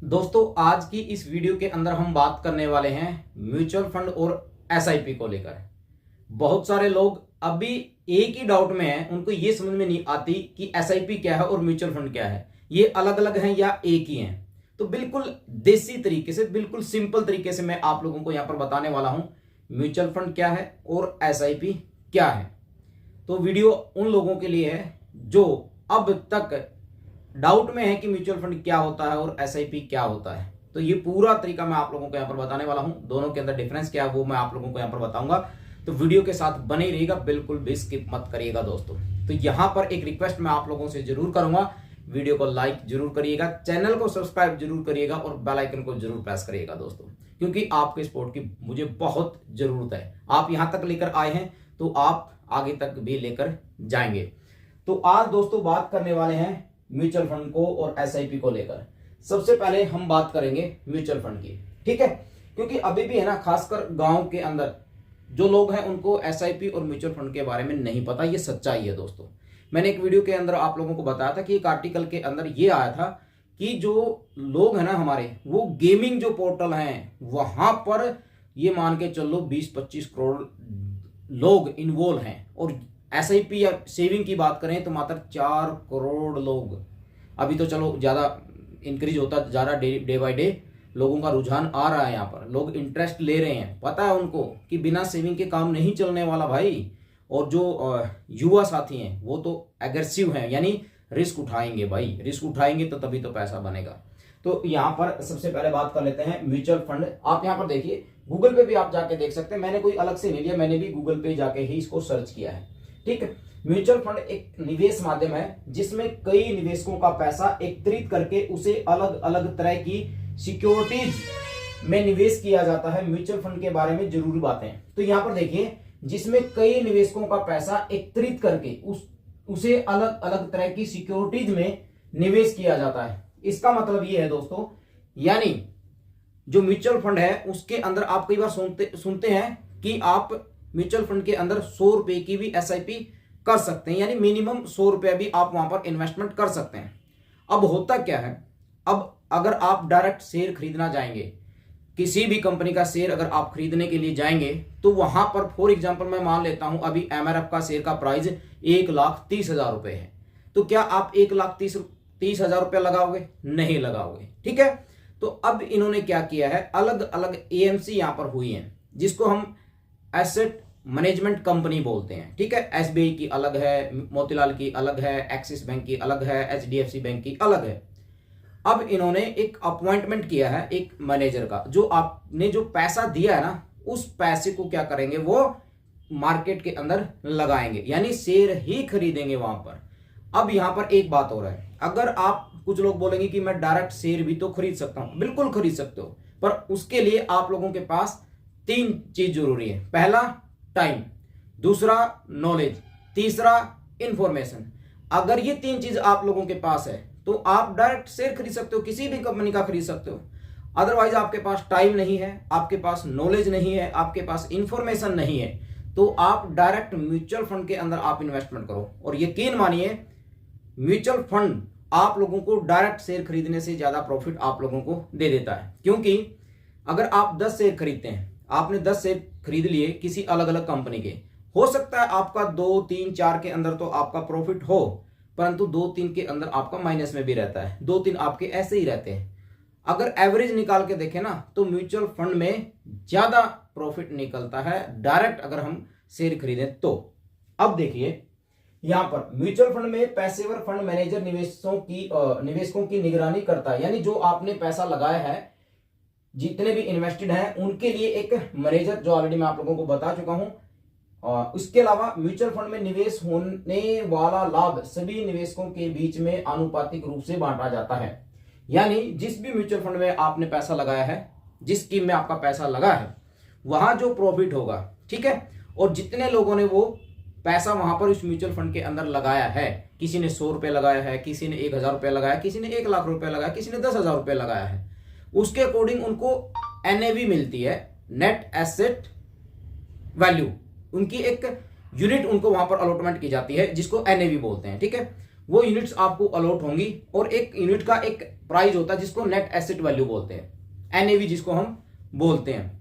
दोस्तों आज की इस वीडियो के अंदर हम बात करने वाले हैं म्यूचुअल फंड और एसआईपी को लेकर। बहुत सारे लोग अभी एक ही डाउट में हैं, उनको ये समझ में नहीं आती कि एसआईपी क्या है और म्यूचुअल फंड क्या है, ये अलग अलग हैं या एक ही हैं। तो बिल्कुल देसी तरीके से, बिल्कुल सिंपल तरीके से मैं आप लोगों को यहां पर बताने वाला हूं म्यूचुअल फंड क्या है और एसआईपी क्या है। तो वीडियो उन लोगों के लिए है जो अब तक डाउट में है कि म्यूचुअल फंड क्या होता है और एसआईपी क्या होता है। तो ये पूरा तरीका मैं आप लोगों को यहाँ पर बताने वाला हूं, दोनों के अंदर डिफरेंस क्या है वो मैं आप लोगों को यहाँ पर बताऊंगा। तो वीडियो के साथ बने ही रहिएगा, बिल्कुल भी स्किप मत करिएगा दोस्तों। तो यहाँ पर एक रिक्वेस्ट मैं आप लोगों से जरूर करूंगा, वीडियो को लाइक जरूर करिएगा, चैनल को सब्सक्राइब जरूर करिएगा और बेल आइकन को जरूर प्रेस करिएगा दोस्तों, क्योंकि आपके सपोर्ट की मुझे बहुत जरूरत है। आप यहाँ तक लेकर आए हैं तो आप आगे तक भी लेकर जाएंगे। तो आज दोस्तों बात करने वाले हैं म्यूचुअल फंड को और एसआईपी को लेकर। सबसे पहले हम बात करेंगे म्यूचुअल फंड की, ठीक है, क्योंकि अभी भी है ना, खासकर गांव के अंदर जो लोग हैं उनको एसआईपी और म्यूचुअल फंड के बारे में नहीं पता। ये सच्चाई है दोस्तों। मैंने एक वीडियो के अंदर आप लोगों को बताया था कि एक आर्टिकल के अंदर ये आया था कि जो लोग हैं ना हमारे, वो गेमिंग जो पोर्टल हैं वहां पर ये मान के चलो 20-25 करोड़ लोग इन्वॉल्व हैं, और एसआईपी या सेविंग की बात करें तो मात्र 4 करोड़ लोग। अभी तो चलो ज्यादा इंक्रीज होता जा रहा, डे बाय डे लोगों का रुझान आ रहा है, यहाँ पर लोग इंटरेस्ट ले रहे हैं। पता है उनको कि बिना सेविंग के काम नहीं चलने वाला भाई। और जो युवा साथी हैं वो तो एग्रेसिव हैं, यानी रिस्क उठाएंगे भाई, रिस्क उठाएंगे तो तभी तो पैसा बनेगा। तो यहाँ पर सबसे पहले बात कर लेते हैं म्यूचुअल फंड। आप यहाँ पर देखिए, गूगल पे भी आप जाके देख सकते हैं, मैंने कोई अलग से नहीं लिया, मैंने भी गूगल पे जाके ही इसको सर्च किया है, ठीक है। म्यूचुअल फंड एक निवेश माध्यम है जिसमें कई निवेशकों का पैसा एकत्रित करके उसे अलग अलग तरह की सिक्योरिटीज में निवेश किया जाता है। म्यूचुअल फंड के बारे में जरूरी बातें, तो यहां पर देखिए, जिसमें कई निवेशकों का पैसा एकत्रित करके उसे अलग अलग तरह की सिक्योरिटीज में निवेश किया जाता है। इसका मतलब यह है दोस्तों, यानी जो म्यूचुअल फंड है उसके अंदर आप कई बार सुनते हैं कि आप म्यूचुअल फंड के अंदर 100 रुपए की भी एसआईपी कर सकते हैं, यानी मिनिमम 100 रुपया भी आप वहां पर इन्वेस्टमेंट कर सकते हैं। अब होता क्या है, अब अगर आप डायरेक्ट शेयर खरीदना जाएंगे, किसी भी कंपनी का शेयर अगर आप खरीदने के लिए जाएंगे, तो वहां पर फॉर एग्जांपल मैं मान लेता हूं अभी एमआरएफ का शेयर का प्राइस 1,30,000 रुपए है, तो क्या आप 1,30,000 रुपया लगाओगे? नहीं लगाओगे, ठीक है। तो अब इन्होंने क्या किया है, अलग अलग एएमसी यहां पर हुई है जिसको हम एसेट मैनेजमेंट कंपनी बोलते हैं, ठीक है। एसबीआई की अलग है, मोतीलाल की अलग है, एक्सिस बैंक की अलग है, एचडीएफसी बैंक की अलग है। अब इन्होंने एक अपॉइंटमेंट किया है एक मैनेजर का, जो आपने जो पैसा दिया है ना, उस पैसे को क्या करेंगे, वो मार्केट के अंदर लगाएंगे, यानी शेयर ही खरीदेंगे वहां पर। अब यहां पर एक बात हो रहा है, अगर आप, कुछ लोग बोलेंगे कि मैं डायरेक्ट शेयर भी तो खरीद सकता हूं, बिल्कुल खरीद सकते हो, पर उसके लिए आप लोगों के पास 3 चीज जरूरी है। पहला टाइम, दूसरा नॉलेज, तीसरा इंफॉर्मेशन। अगर ये 3 चीज आप लोगों के पास है तो आप डायरेक्ट शेयर खरीद सकते हो, किसी भी कंपनी का खरीद सकते हो। अदरवाइज आपके पास टाइम नहीं है, आपके पास नॉलेज नहीं है, आपके पास इंफॉर्मेशन नहीं है, तो आप डायरेक्ट म्यूचुअल फंड के अंदर आप इन्वेस्टमेंट करो। और यकीन मानिए, म्यूचुअल फंड आप लोगों को डायरेक्ट शेयर खरीदने से ज्यादा प्रॉफिट आप लोगों को दे देता है। क्योंकि अगर आप 10 शेयर खरीदते हैं, आपने 10 शेयर खरीद लिए किसी अलग अलग कंपनी के, हो सकता है आपका 2, 3, 4 के अंदर तो आपका प्रॉफिट हो, परंतु 2, 3 के अंदर आपका माइनस में भी रहता है, 2, 3 आपके ऐसे ही रहते हैं। अगर एवरेज निकाल के देखें ना, तो म्यूचुअल फंड में ज्यादा प्रॉफिट निकलता है डायरेक्ट अगर हम शेयर खरीदें तो। अब देखिए, यहां पर म्यूचुअल फंड में पेशेवर फंड मैनेजर निवेशकों की निगरानी करता है, यानी जो आपने पैसा लगाया है, जितने भी इन्वेस्टेड हैं उनके लिए एक मैनेजर, जो ऑलरेडी मैं आप लोगों को बता चुका हूं। और उसके अलावा म्यूचुअल फंड में निवेश होने वाला लाभ सभी निवेशकों के बीच में आनुपातिक रूप से बांटा जाता है, यानी जिस भी म्यूचुअल फंड में आपने पैसा लगाया है, जिस स्कीम में आपका पैसा लगा है, वहां जो प्रॉफिट होगा, ठीक है, और जितने लोगों ने वो पैसा वहां पर उस म्यूचुअल फंड के अंदर लगाया है, किसी ने 100 रुपए लगाया है, किसी ने 1,000 रुपए लगाया, किसी ने 1,00,000 रुपए लगाया, किसी ने 10,000 रुपए लगाया है, उसके अकॉर्डिंग उनको एनएवी मिलती है, नेट एसेट वैल्यू, उनकी एक यूनिट उनको वहां पर अलॉटमेंट की जाती है, जिसको एनएवी बोलते हैं, ठीक है। वो यूनिट्स आपको अलॉट होंगी। और एक यूनिट का एक प्राइस होता है जिसको नेट एसेट वैल्यू बोलते हैं, एनएवी जिसको हम बोलते हैं।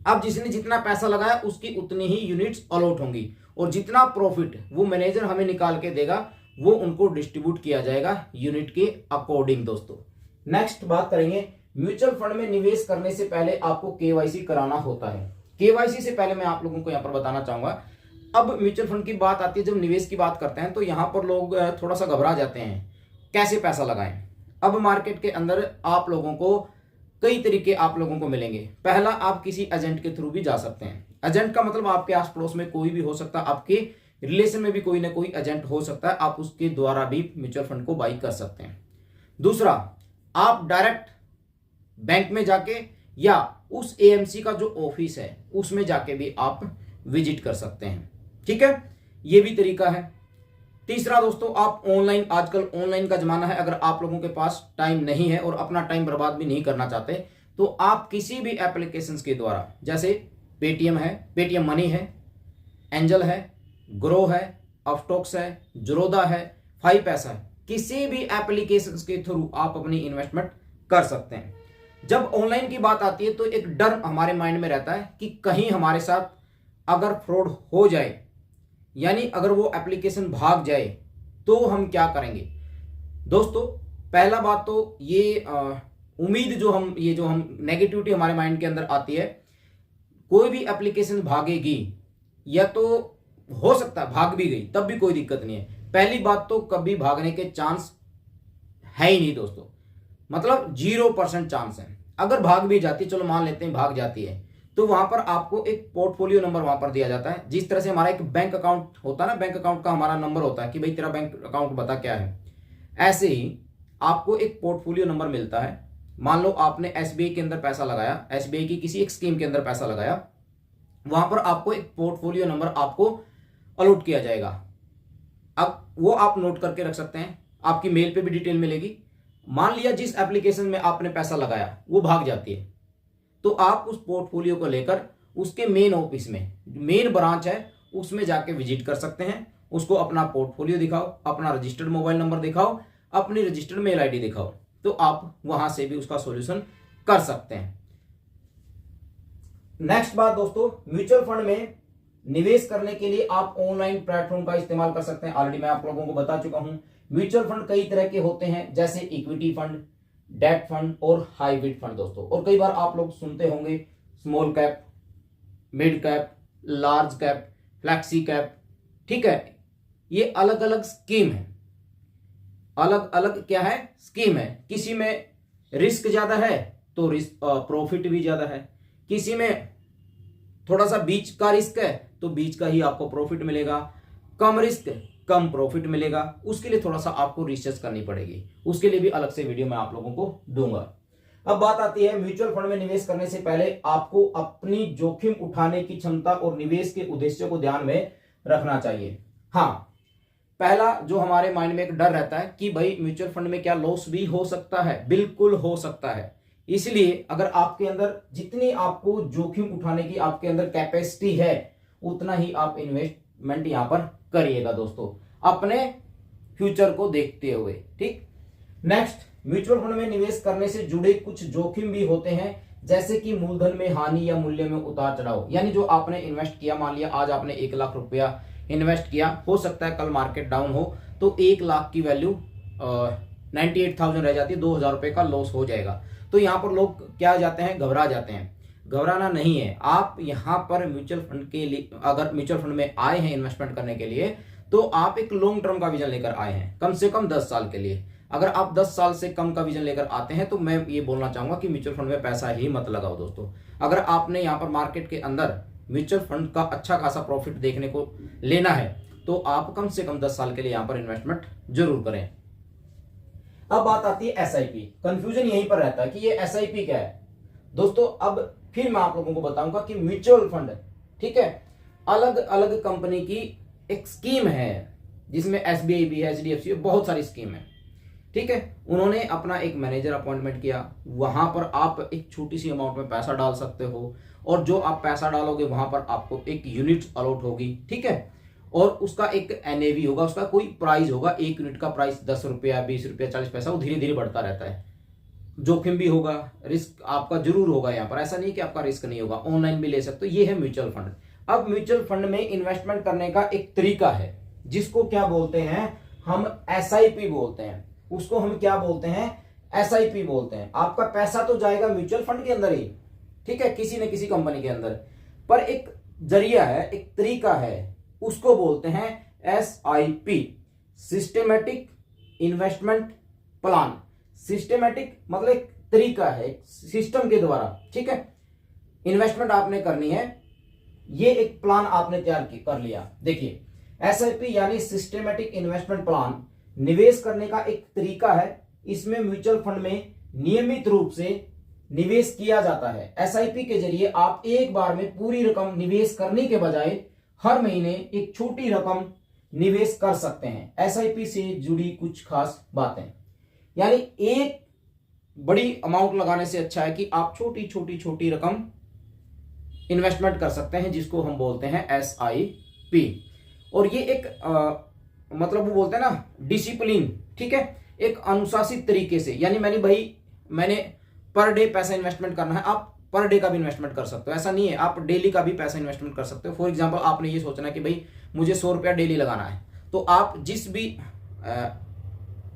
अब जिसने जितना पैसा लगाया उसकी उतनी ही यूनिट्स अलॉट होंगी, और जितना प्रॉफिट वो मैनेजर हमें निकाल के देगा वो उनको डिस्ट्रीब्यूट किया जाएगा यूनिट के अकॉर्डिंग। दोस्तों नेक्स्ट बात करेंगे, म्यूचुअल फंड में निवेश करने से पहले आपको केवाईसी कराना होता है। केवाईसी से पहले मैं आप लोगों को यहां पर बताना चाहूंगा, अब म्यूचुअल फंड की बात आती है, जब निवेश की बात करते हैं तो यहां पर लोग थोड़ा सा घबरा जाते हैं, कैसे पैसा लगाएं। अब मार्केट के अंदर आप लोगों को कई तरीके आप लोगों को मिलेंगे। पहला, आप किसी एजेंट के थ्रू भी जा सकते हैं। एजेंट का मतलब आपके आस पड़ोस में कोई भी हो सकता है, आपके रिलेशन में भी कोई ना कोई एजेंट हो सकता है, आप उसके द्वारा भी म्यूचुअल फंड को बाई कर सकते हैं। दूसरा, आप डायरेक्ट बैंक में जाके या उस एएमसी का जो ऑफिस है उसमें जाके भी आप विजिट कर सकते हैं। ठीक है, ये भी तरीका है। तीसरा दोस्तों, आप ऑनलाइन, आजकल ऑनलाइन का जमाना है, अगर आप लोगों के पास टाइम नहीं है और अपना टाइम बर्बाद भी नहीं करना चाहते तो आप किसी भी एप्लीकेशंस के द्वारा, जैसे पेटीएम है, पेटीएम मनी है, एंजल है, ग्रो है, अपस्टॉक्स है, जरोदा है, 5 पैसा है, किसी भी एप्लीकेशंस के थ्रू आप अपनी इन्वेस्टमेंट कर सकते हैं। जब ऑनलाइन की बात आती है तो एक डर हमारे माइंड में रहता है कि कहीं हमारे साथ अगर फ्रॉड हो जाए, यानी अगर वो एप्लीकेशन भाग जाए तो हम क्या करेंगे। दोस्तों पहला बात तो ये उम्मीद जो हम नेगेटिविटी हमारे माइंड के अंदर आती है, कोई भी एप्लीकेशन भागेगी या तो हो सकता है भाग भी गई तब भी कोई दिक्कत नहीं है। पहली बात तो कभी भागने के चांस है ही नहीं दोस्तों, मतलब 0% चांस है। अगर भाग भी जाती, चलो मान लेते हैं भाग जाती है, तो वहां पर आपको एक पोर्टफोलियो नंबर वहां पर दिया जाता है। जिस तरह से हमारा एक बैंक अकाउंट होता है ना, बैंक अकाउंट का हमारा नंबर होता है कि भाई तेरा बैंक अकाउंट बता क्या है, ऐसे ही आपको एक पोर्टफोलियो नंबर मिलता है। मान लो आपने एसबीआई के अंदर पैसा लगाया, एसबीआई की किसी एक स्कीम के अंदर पैसा लगाया, वहां पर आपको एक पोर्टफोलियो नंबर आपको अलॉट किया जाएगा। अब वो आप नोट करके रख सकते हैं, आपकी मेल पे भी डिटेल मिलेगी। मान लिया जिस एप्लीकेशन में आपने पैसा लगाया वो भाग जाती है, तो आप उस पोर्टफोलियो को लेकर उसके मेन ऑफिस में, मेन ब्रांच है उसमें जाके विजिट कर सकते हैं। उसको अपना पोर्टफोलियो दिखाओ, अपना रजिस्टर्ड मोबाइल नंबर दिखाओ, अपनी रजिस्टर्ड मेल आईडी दिखाओ, तो आप वहां से भी उसका सॉल्यूशन कर सकते हैं। नेक्स्ट बात दोस्तों, म्यूचुअल फंड में निवेश करने के लिए आप ऑनलाइन प्लेटफॉर्म का इस्तेमाल कर सकते हैं। ऑलरेडी मैं आप लोगों को बता चुका हूं। म्यूचुअल फंड कई तरह के होते हैं, जैसे इक्विटी फंड, डेट फंड और हाइब्रिड फंड दोस्तों। और कई बार आप लोग सुनते होंगे small cap, mid cap, large cap, flexi cap. ठीक है, ये अलग अलग स्कीम है, अलग अलग क्या है, स्कीम है। किसी में रिस्क ज्यादा है तो रिस्क प्रॉफिट भी ज्यादा है, किसी में थोड़ा सा बीच का रिस्क है तो बीच का ही आपको प्रॉफिट मिलेगा, कम रिस्क कम प्रॉफिट मिलेगा। उसके लिए थोड़ा सा आपको रिसर्च करनी पड़ेगी, उसके लिए भी अलग से वीडियो मैं आप लोगों को दूंगा। अब बात आती है, म्यूचुअल फंड में निवेश करने से पहले आपको अपनी जोखिम उठाने की क्षमता और निवेश के उद्देश्य को ध्यान में रखना चाहिए। हाँ, पहला जो हमारे माइंड में एक डर रहता है कि भाई म्यूचुअल फंड में क्या लॉस भी हो सकता है, बिल्कुल हो सकता है। इसलिए अगर आपके अंदर जितनी आपको जोखिम उठाने की आपके अंदर कैपेसिटी है उतना ही आप इन्वेस्टमेंट यहां पर करिएगा दोस्तों, अपने फ्यूचर को देखते हुए। ठीक, नेक्स्ट, म्यूचुअल फंड में निवेश करने से जुड़े कुछ जोखिम भी होते हैं, जैसे कि मूलधन में हानि या मूल्य में उतार चढ़ाव। यानी जो आपने इन्वेस्ट किया, मान लिया आज आपने 1 लाख रुपया इन्वेस्ट किया, हो सकता है कल मार्केट डाउन हो तो 1 लाख की वैल्यू 98,000 रह जाती है, 2,000 रुपए का लॉस हो जाएगा। तो यहां पर लोग क्या जाते हैं, घबरा जाते हैं। घबराना नहीं है। आप यहां पर म्यूचुअल फंड के लिए, अगर म्यूचुअल फंड में आए हैं इन्वेस्टमेंट करने के लिए, तो आप एक लॉन्ग टर्म का विजन लेकर आए हैं, कम से कम 10 साल के लिए। अगर आप 10 साल से कम का विजन लेकर आते हैं तो मैं ये बोलना चाहूंगा कि म्यूचुअल फंड में पैसा ही मत लगाओ दोस्तों। अगर आपने यहाँ पर मार्केट के अंदर म्यूचुअल फंड का अच्छा खासा प्रॉफिट देखने को लेना है तो आप कम से कम 10 साल के लिए यहाँ पर इन्वेस्टमेंट जरूर करें। अब बात आती है एसआईपी। कंफ्यूजन यहीं पर रहता है कि ये एसआईपी क्या है दोस्तों। अब फिर मैं आप लोगों को बताऊंगा कि म्यूचुअल फंड, ठीक है, अलग अलग कंपनी की एक स्कीम है, जिसमें एसबीआई भी है, एचडीएफसी, बहुत सारी स्कीम है। ठीक है, उन्होंने अपना एक मैनेजर अपॉइंटमेंट किया, वहां पर आप एक छोटी सी अमाउंट में पैसा डाल सकते हो, और जो आप पैसा डालोगे वहां पर आपको एक यूनिट अलॉट होगी। ठीक है, और उसका एक एनएवी होगा, उसका कोई प्राइस होगा, एक यूनिट का प्राइस 10 रुपया, 20 रुपया, 40 पैसा, वो धीरे धीरे बढ़ता रहता है। जोखिम भी होगा, रिस्क आपका जरूर होगा यहाँ पर, ऐसा नहीं कि आपका रिस्क नहीं होगा, ऑनलाइन भी ले सकते हो। ये है म्यूचुअल फंड। अब म्यूचुअल फंड में इन्वेस्टमेंट करने का एक तरीका है जिसको क्या बोलते हैं हम, एसआईपी बोलते हैं। उसको हम क्या बोलते हैं, एसआईपी बोलते हैं। आपका पैसा तो जाएगा म्यूचुअल फंड के अंदर ही, ठीक है, किसी न किसी कंपनी के अंदर, पर एक जरिया है, एक तरीका है, उसको बोलते हैं SIP, systematic investment plan. Systematic मतलब एक तरीका है, एक सिस्टम के द्वारा, ठीक है, इन्वेस्टमेंट आपने करनी है। ये एक प्लान आपने तैयार कर लिया। देखिए एसआईपी यानी सिस्टेमेटिक इन्वेस्टमेंट प्लान निवेश करने का एक तरीका है। इसमें म्यूचुअल फंड में नियमित रूप से निवेश किया जाता है। एसआईपी के जरिए आप एक बार में पूरी रकम निवेश करने के बजाय हर महीने एक छोटी रकम निवेश कर सकते हैं। एसआईपी से जुड़ी कुछ खास बातें, यानी एक बड़ी अमाउंट लगाने से अच्छा है कि आप छोटी छोटी छोटी रकम इन्वेस्टमेंट कर सकते हैं, जिसको हम बोलते हैं एसआईपी। और ये एक मतलब वो बोलते हैं ना डिसिप्लिन, ठीक है, एक अनुशासित तरीके से, यानी मैंने पर डे पैसा इन्वेस्टमेंट करना है। आप पर डे का भी इन्वेस्टमेंट कर सकते हो, ऐसा नहीं है, आप डेली का भी पैसा इन्वेस्टमेंट कर सकते हो। फॉर एग्जांपल आपने ये सोचना कि भाई मुझे 100 रुपया डेली लगाना है, तो आप जिस भी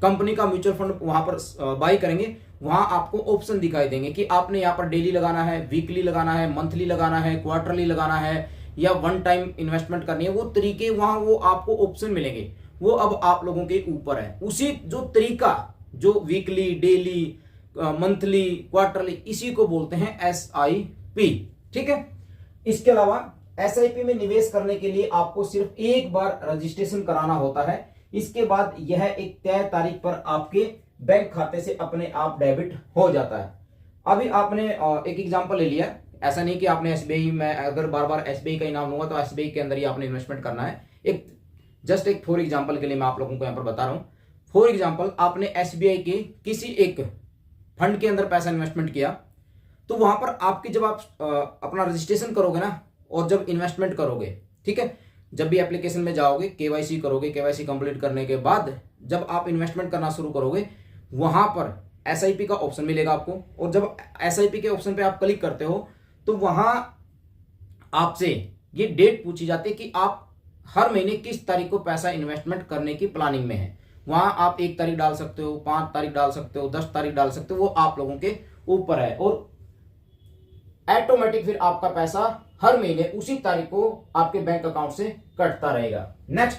कंपनी का म्यूचुअल फंड वहां पर बाई करेंगे, वहां आपको ऑप्शन दिखाई देंगे कि आपने यहाँ पर डेली लगाना है, वीकली लगाना है, मंथली लगाना है, क्वार्टरली लगाना है, या वन टाइम इन्वेस्टमेंट करनी है। वो तरीके वहां वो आपको ऑप्शन मिलेंगे, वो अब आप लोगों के ऊपर है। उसी जो तरीका, जो वीकली, डेली, मंथली, क्वार्टरली, इसी को बोलते हैं एसआईपी, ठीक है। इसके अलावा एसआईपी में निवेश करने के लिए आपको सिर्फ एक बार रजिस्ट्रेशन कराना होता है। इसके बाद यह एक तय तारीख पर आपके बैंक खाते से अपने आप डेबिट हो जाता है। अभी आपने एक एग्जांपल ले लिया, ऐसा नहीं कि आपने एसबीआई में, अगर बार बार एसबीआई का इनाम लूंगा तो एसबीआई के अंदर ही आपने इन्वेस्टमेंट करना है। एक जस्ट एक फॉर एग्जांपल के लिए मैं आप लोगों को यहां पर बता रहा हूं। फॉर एग्जांपल आपने एसबीआई के किसी एक फंड के अंदर पैसा इन्वेस्टमेंट किया, तो वहां पर आपकी जब आप अपना रजिस्ट्रेशन करोगे ना, और जब इन्वेस्टमेंट करोगे, ठीक है, जब भी एप्लीकेशन में जाओगे, केवाईसी करोगे, केवाईसी कंप्लीट करने के बाद जब आप इन्वेस्टमेंट करना शुरू करोगे, वहां पर एसआईपी का ऑप्शन मिलेगा आपको। और जब एसआईपी के ऑप्शन पे आप क्लिक करते हो, तो वहां आपसे ये डेट पूछी जाती है कि आप हर महीने किस तारीख को पैसा इन्वेस्टमेंट करने की प्लानिंग में है। वहां आप 1 तारीख डाल सकते हो, 5 तारीख डाल सकते हो, 10 तारीख डाल सकते हो, वो आप लोगों के ऊपर है। और ऑटोमेटिक फिर आपका पैसा हर महीने उसी तारीख को आपके बैंक अकाउंट से कटता रहेगा। नेक्स्ट,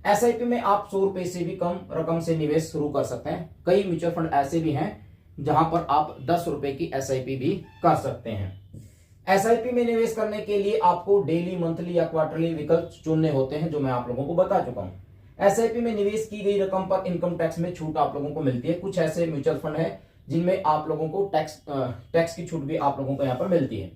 एसआईपी में आप 100 रुपए से भी कम रकम से निवेश शुरू कर सकते हैं। कई म्यूचुअल फंड ऐसे भी हैं जहां पर आप 10 रुपए की एसआईपी भी कर सकते हैं। एसआईपी में निवेश करने के लिए आपको डेली, मंथली या क्वार्टरली विकल्प चुनने होते हैं, जो मैं आप लोगों को बता चुका हूं। एसआईपी में निवेश की गई रकम पर इनकम टैक्स में छूट आप लोगों को मिलती है। कुछ ऐसे म्यूचुअल फंड है जिनमें आप लोगों को टैक्स की छूट भी आप लोगों को यहाँ पर मिलती है।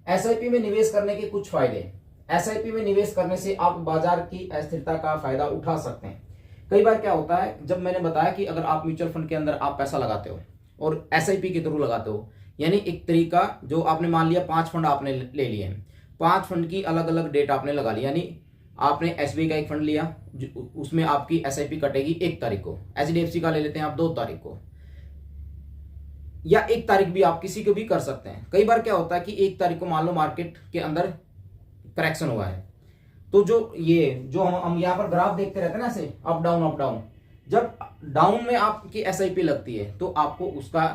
एसआईपी में निवेश करने के कुछ फायदे। एसआईपी में निवेश करने से आप बाजार की अस्थिरता का फायदा उठा सकते हैं। कई बार क्या होता है, जब मैंने बताया कि अगर आप म्यूचुअल फंड के अंदर आप पैसा लगाते हो और एसआईपी के थ्रू लगाते हो, यानी एक तरीका, जो आपने मान लिया 5 फंड आपने ले लिए हैं, 5 फंड की अलग अलग डेट आपने लगा ली, यानी आपने एसबीआई का एक फंड लिया, उसमें आपकी एसआईपी कटेगी 1 तारीख को, एचडीएफसी का ले लेते हैं आप 2 तारीख को, या 1 तारीख भी आप किसी को भी कर सकते हैं। कई बार क्या होता है कि 1 तारीख को मान लो मार्केट के अंदर करेक्शन हुआ है, तो जो हम यहाँ पर ग्राफ देखते रहते हैं ना, ऐसे अप डाउन, जब डाउन में आपकी एसआईपी लगती है तो आपको उसका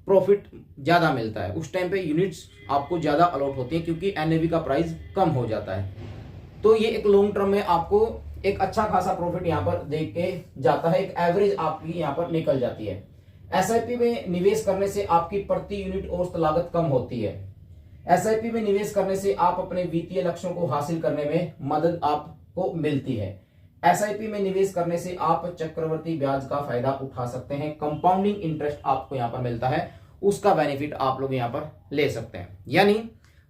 प्रॉफिट ज्यादा मिलता है। उस टाइम पे यूनिट्स आपको ज्यादा अलॉट होती है क्योंकि एनएवी का प्राइस कम हो जाता है। तो ये एक लॉन्ग टर्म में आपको एक अच्छा खासा प्रॉफिट यहाँ पर देख के जाता है, एक एवरेज आपकी यहाँ पर निकल जाती है। एसआईपी में निवेश करने से आपकी प्रति यूनिट औसत लागत कम होती है। एसआईपी में निवेश करने से आप अपने वित्तीय लक्ष्यों को हासिल करने में मदद आपको मिलती है। एसआईपी में निवेश करने से आप चक्रवर्ती ब्याज का फायदा उठा सकते हैं। कंपाउंडिंग इंटरेस्ट आपको यहाँ पर मिलता है, उसका बेनिफिट आप लोग यहाँ पर ले सकते हैं। यानी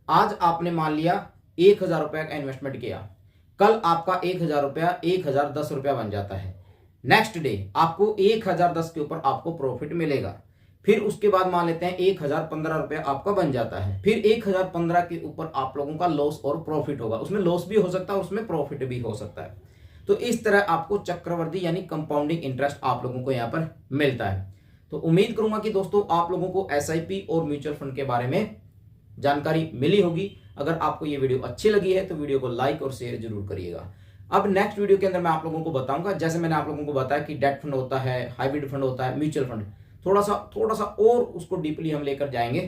आज आपने मान लिया 1000 रुपया का इन्वेस्टमेंट किया, कल आपका 1000 रुपया 1010 रुपया बन जाता है। नेक्स्ट डे आपको 1010 के ऊपर आपको प्रॉफिट मिलेगा। फिर उसके बाद मान लेते हैं 1015 रुपया आपका बन जाता है, फिर 1015 के ऊपर आप लोगों का लॉस और प्रॉफिट होगा, उसमें लॉस भी हो सकता है, उसमें प्रॉफिट भी हो सकता है। तो इस तरह आपको चक्रवृद्धि यानी कंपाउंडिंग इंटरेस्ट आप लोगों को यहाँ पर मिलता है। तो उम्मीद करूंगा कि दोस्तों आप लोगों को एसआईपी और म्यूचुअल फंड के बारे में जानकारी मिली होगी। अगर आपको ये वीडियो अच्छी लगी है तो वीडियो को लाइक और शेयर जरूर करिएगा। अब नेक्स्ट वीडियो के अंदर मैं आप लोगों को बताऊंगा, जैसे मैंने आप लोगों को बताया कि डेट फंड होता है, हाइब्रिड फंड होता है, म्यूचुअल फंड, थोड़ा सा और उसको डीपली हम लेकर जाएंगे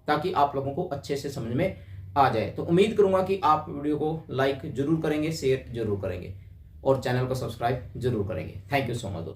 ताकि आप लोगों को अच्छे से समझ में आ जाए। तो उम्मीद करूंगा कि आप वीडियो को लाइक जरूर करेंगे, शेयर जरूर करेंगे और चैनल को सब्सक्राइब जरूर करेंगे। थैंक यू सो मच दोस्तों।